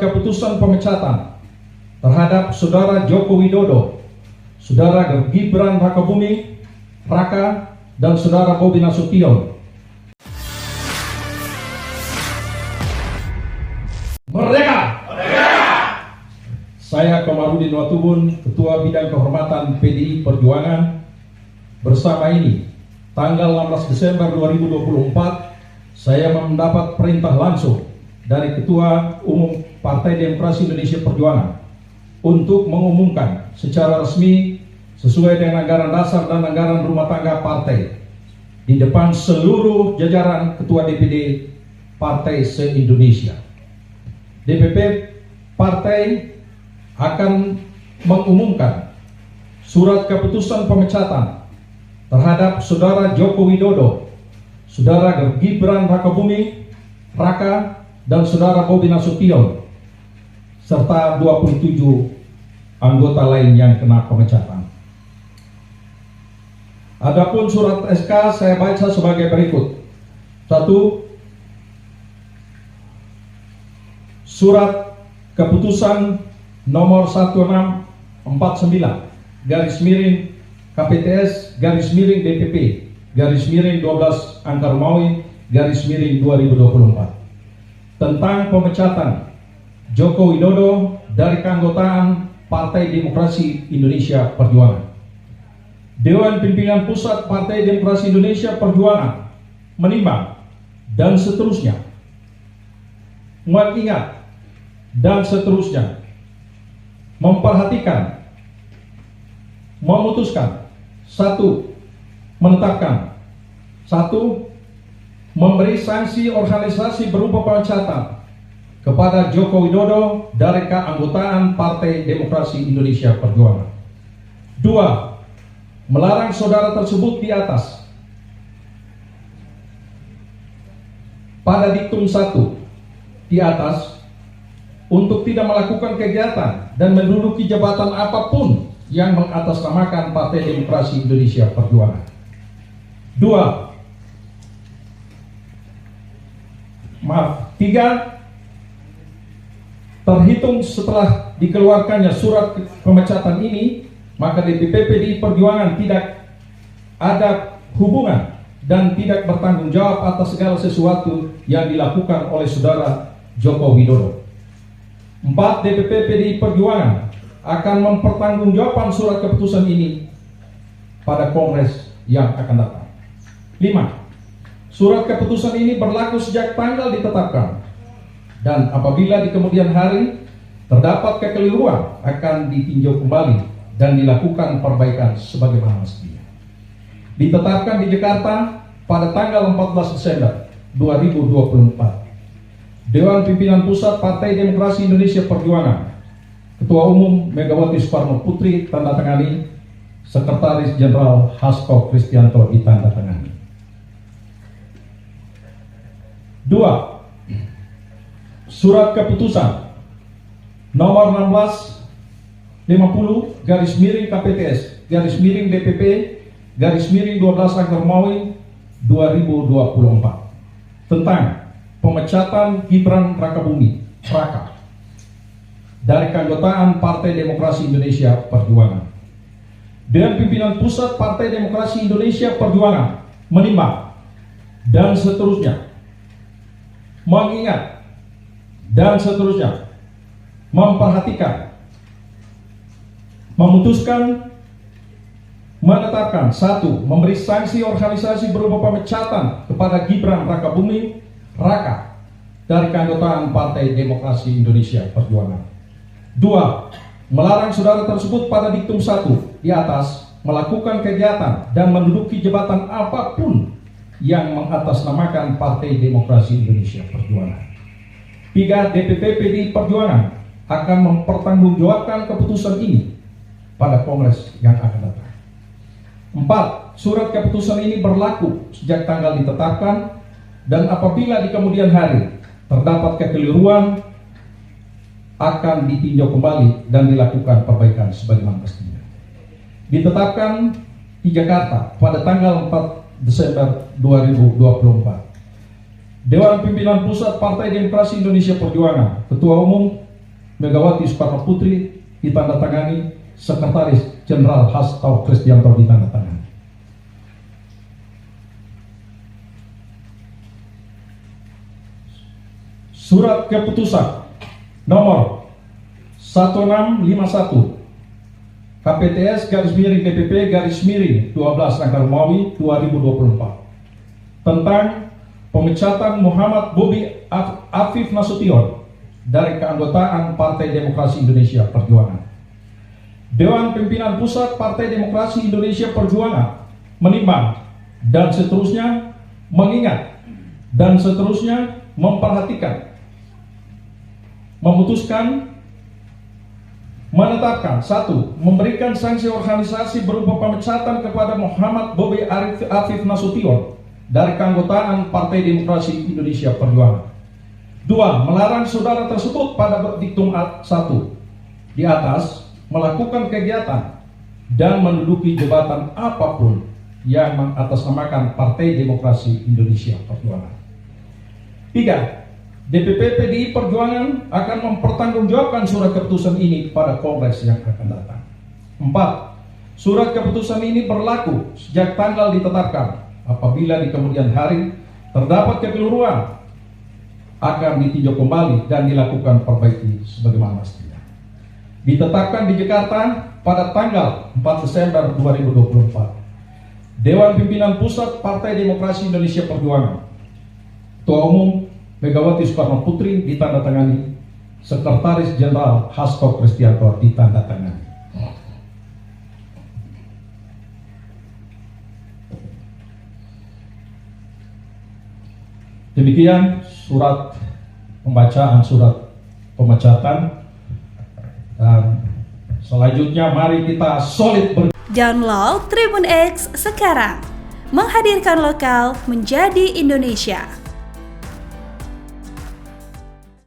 keputusan pemecatan terhadap Saudara Joko Widodo, Saudara Gibran Rakabuming Raka, dan Saudara Bobi Nasution. Merdeka! Merdeka! Saya Komarudin Watubun, Ketua Bidang Kehormatan PDI Perjuangan. Bersama ini, tanggal 16 Desember 2024, saya mendapat perintah langsung dari Ketua Umum Partai Demokrasi Indonesia Perjuangan untuk mengumumkan secara resmi sesuai dengan anggaran dasar dan anggaran rumah tangga partai di depan seluruh jajaran Ketua DPD Partai se-Indonesia. DPP Partai akan mengumumkan surat keputusan pemecatan terhadap Saudara Joko Widodo, Saudara Gibran Rakabuming Raka, dan Saudara Bobi Nasution, serta 27 anggota lain yang kena pemecatan. Adapun surat SK saya baca sebagai berikut. 1. Surat keputusan nomor 1649 garis miring KPTS garis miring DPP garis miring 12 Angka Romawi garis miring 2024 tentang pemecatan Joko Widodo dari keanggotaan Partai Demokrasi Indonesia Perjuangan. Dewan Pimpinan Pusat Partai Demokrasi Indonesia Perjuangan menimbang dan seterusnya, mengingat dan seterusnya, memperhatikan, memutuskan, 1. Menetapkan, 1. Memberi sanksi organisasi berupa pemecatan kepada Joko Widodo dari keanggotaan Partai Demokrasi Indonesia Perjuangan. 2. Melarang saudara tersebut di atas pada diktum 1 di atas untuk tidak melakukan kegiatan dan menduduki jabatan apapun yang mengatasnamakan Partai Demokrasi Indonesia Perjuangan. 3. Terhitung setelah dikeluarkannya surat pemecatan ini, maka DPP PDI Perjuangan tidak ada hubungan dan tidak bertanggung jawab atas segala sesuatu yang dilakukan oleh Saudara Joko Widodo. 4. DPP PDI Perjuangan akan mempertanggungjawabkan surat keputusan ini pada Kongres yang akan datang. 5. Surat keputusan ini berlaku sejak tanggal ditetapkan, dan apabila di kemudian hari terdapat kekeliruan akan ditinjau kembali dan dilakukan perbaikan sebagaimana mestinya. Ditetapkan di Jakarta pada tanggal 14 Desember 2024. Dewan Pimpinan Pusat Partai Demokrasi Indonesia Perjuangan, Ketua Umum Megawati Soekarno Putri tandatangani, Sekretaris Jenderal Hasto Kristianto ditandatangani. 2. Surat keputusan nomor 1650 garis miring KPTS garis miring DPP garis miring 12 Angka Romawi 2024 tentang pemecatan Gibran Rakabuming Raka dari keanggotaan Partai Demokrasi Indonesia Perjuangan. Dewan Pimpinan Pusat Partai Demokrasi Indonesia Perjuangan menimbang dan seterusnya, mengingat dan seterusnya, memperhatikan, memutuskan, menetapkan, 1. Memberi sanksi organisasi berupa pemecatan kepada Gibran Rakabuming Raka dari keanggotaan Partai Demokrasi Indonesia Perjuangan. 2. Melarang saudara tersebut pada diktum 1 di atas melakukan kegiatan dan menduduki jabatan apapun yang mengatasnamakan Partai Demokrasi Indonesia Perjuangan. 3. DPP PDI Perjuangan akan mempertanggungjawabkan keputusan ini pada Kongres yang akan datang. 4. Surat keputusan ini berlaku sejak tanggal ditetapkan, dan apabila di kemudian hari terdapat kekeliruan akan ditinjau kembali dan dilakukan perbaikan sebagaimana mestinya. Ditetapkan di Jakarta pada tanggal 4 Desember 2024. Dewan Pimpinan Pusat Partai Demokrasi Indonesia Perjuangan, Ketua Umum Megawati Soekarno Putri ditandatangani, Sekretaris Jenderal Hasto Kristianto ditandatangani. Surat keputusan nomor 1651 KPTS /DPP /12 Rangka Romawi 2024 tentang pemecatan Muhammad Bobi Afif Nasution dari keanggotaan Partai Demokrasi Indonesia Perjuangan. Dewan Pimpinan Pusat Partai Demokrasi Indonesia Perjuangan menimbang dan seterusnya mengingat dan seterusnya memperhatikan, memutuskan, menetapkan: 1. Memberikan sanksi organisasi berupa pemecatan kepada Muhammad Bobi Afif Nasution dari keanggotaan Partai Demokrasi Indonesia Perjuangan. 2. Melarang saudara tersebut pada diktum 1 di atas melakukan kegiatan dan menduduki jabatan apapun yang mengatasnamakan Partai Demokrasi Indonesia Perjuangan. 3. DPP PDI Perjuangan akan mempertanggungjawabkan surat keputusan ini pada Kongres yang akan datang. 4. Surat keputusan ini berlaku sejak tanggal ditetapkan. Apabila di kemudian hari terdapat kekeliruan, akan ditinjau kembali dan dilakukan perbaiki sebagaimana mestinya. Ditetapkan di Jakarta pada tanggal 4 Desember 2024. Dewan Pimpinan Pusat Partai Demokrasi Indonesia Perjuangan, Ketua Umum Megawati Soekarno Putri ditandatangani, Sekretaris Jenderal Hasto Kristianto ditandatangani. Demikian surat pembacaan surat pemecatan, dan selanjutnya mari kita solid Download Tribun X sekarang, menghadirkan lokal menjadi Indonesia.